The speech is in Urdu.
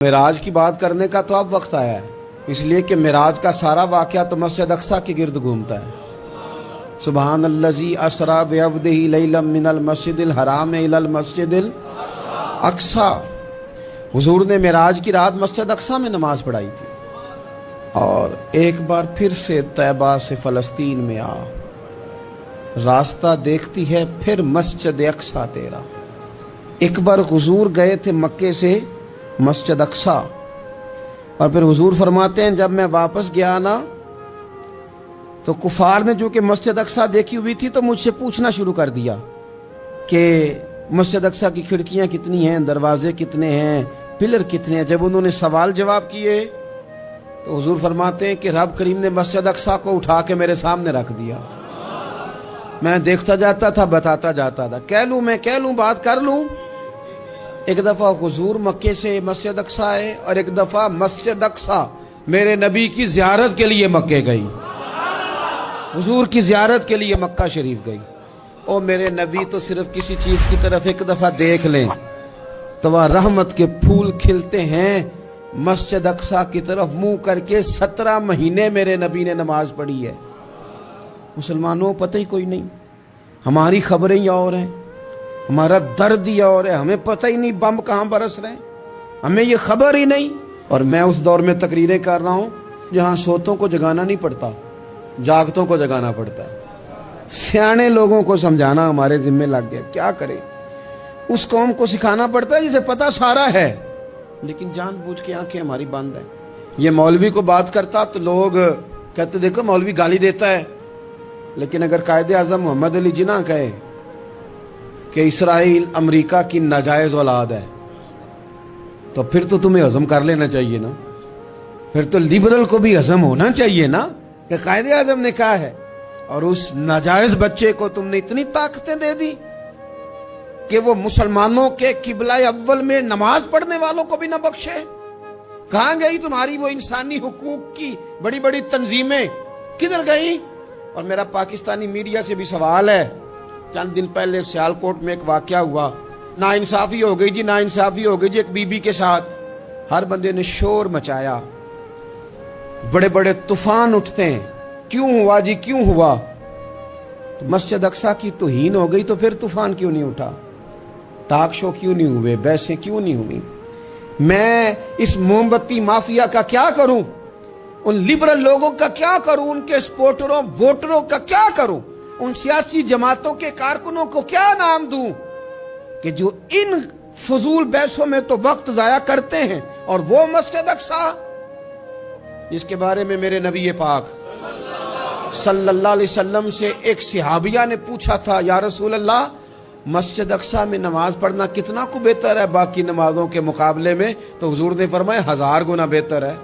معراج کی بات کرنے کا تو اب وقت آیا ہے، اس لیے کہ معراج کا سارا واقعہ تو مسجد اقصیٰ کے گرد گھومتا ہے۔ سبحان الذی اسریٰ بعبدہ لیلا من المسجد الحرام الی المسجد الاقصیٰ۔ حضور نے معراج کی رات مسجد اقصیٰ میں نماز پڑھائی تھی، اور ایک بار پھر سے طیبہ سے فلسطین میں آ، راستہ دیکھتی ہے پھر مسجد اقصیٰ تیرا۔ ایک بار حضور گئے تھے مکے سے مسجد اقصیٰ، اور پھر حضور فرماتے ہیں جب میں واپس گیا نا تو کفار نے جو کہ مسجد اقصیٰ دیکھی ہوئی تھی تو مجھ سے پوچھنا شروع کر دیا کہ مسجد اقصیٰ کی کھڑکیاں کتنی ہیں، دروازے کتنے ہیں، پلر کتنے ہیں۔ جب انہوں نے سوال جواب کیے تو حضور فرماتے ہیں کہ رب کریم نے مسجد اقصیٰ کو اٹھا کے میرے سامنے رکھ دیا۔ میں دیکھتا جاتا تھا، بتاتا جاتا تھا، کہہ لوں بات کر لوں۔ ایک دفعہ حضور مکے سے مسجد اقصیٰ آئے، اور ایک دفعہ مسجد اقصیٰ میرے نبی کی زیارت کے لیے مکے گئی، حضور کی زیارت کے لیے مکہ شریف گئی۔ اور میرے نبی تو صرف کسی چیز کی طرف ایک دفعہ دیکھ لیں تو وہ رحمت کے پھول کھلتے ہیں۔ مسجد اقصیٰ کی طرف منہ کر کے 17 مہینے میرے نبی نے نماز پڑھی ہے۔ مسلمانوں پتہ ہی کوئی نہیں، ہماری خبریں ہی اور ہیں، ہمارا درد ہی اور ہے، ہمیں پتہ ہی نہیں بم کہاں برس رہے ہیں، ہمیں یہ خبر ہی نہیں۔ اور میں اس دور میں تقریریں کر رہا ہوں جہاں سوتوں کو جگانا نہیں پڑتا، جاگتوں کو جگانا پڑتا ہے۔ سیانے لوگوں کو سمجھانا ہمارے ذمہ لگ گیا، کیا کرے؟ اس قوم کو سکھانا پڑتا ہے جسے پتہ سارا ہے، لیکن جان بوجھ کے آنکھیں ہماری بند ہیں۔ یہ مولوی کو بات کرتا تو لوگ کہتے دیکھو مولوی گالی دیتا ہے، لیکن اگر قائد اعظم محمد علی جناح کہے کہ اسرائیل امریکہ کی ناجائز اولاد ہے تو پھر تو تمہیں ہضم کر لینا چاہیے نا، پھر تو لیبرل کو بھی ہضم ہونا چاہیے نا کہ قائد اعظم نے کہا ہے، اور اس ناجائز بچے کو تم نے اتنی طاقتیں دے دی کہ وہ مسلمانوں کے قبلہ اول میں نماز پڑھنے والوں کو بھی نہ بخشے۔ کہاں گئی تمہاری وہ انسانی حقوق کی بڑی بڑی تنظیمیں، کدھر گئی؟ اور میرا پاکستانی میڈیا سے بھی سوال ہے، چند دن پہلے سیالکوٹ میں ایک واقعہ ہوا، ناانصافی ہو گئی جی، ناانصافی ہو گئی جی ایک بی بی کے ساتھ۔ ہر بندے نے شور مچایا، بڑے بڑے طوفان اٹھتے ہیں، کیوں ہوا جی کیوں ہوا؟ تو مسجد اقصیٰ کی توہین ہو گئی تو پھر طوفان کیوں نہیں اٹھا؟ ٹاک شو کیوں نہیں ہوئے؟ بحثیں کیوں نہیں ہوئی؟ میں اس موم بتی مافیا کا کیا کروں؟ ان لبرل لوگوں کا کیا کروں؟ ان کے سپورٹروں ووٹروں کا کیا کروں؟ ان سیاسی جماعتوں کے کارکنوں کو کیا نام دوں کہ جو ان فضول بحثوں میں تو وقت ضائع کرتے ہیں، اور وہ مسجد اقصیٰ جس کے بارے میں میرے نبی پاک صلی اللہ علیہ وسلم سے ایک صحابیہ نے پوچھا تھا، یا رسول اللہ مسجد اقصیٰ میں نماز پڑھنا کتنا کو بہتر ہے باقی نمازوں کے مقابلے میں؟ تو حضور نے فرمایا 1000 گنا بہتر ہے۔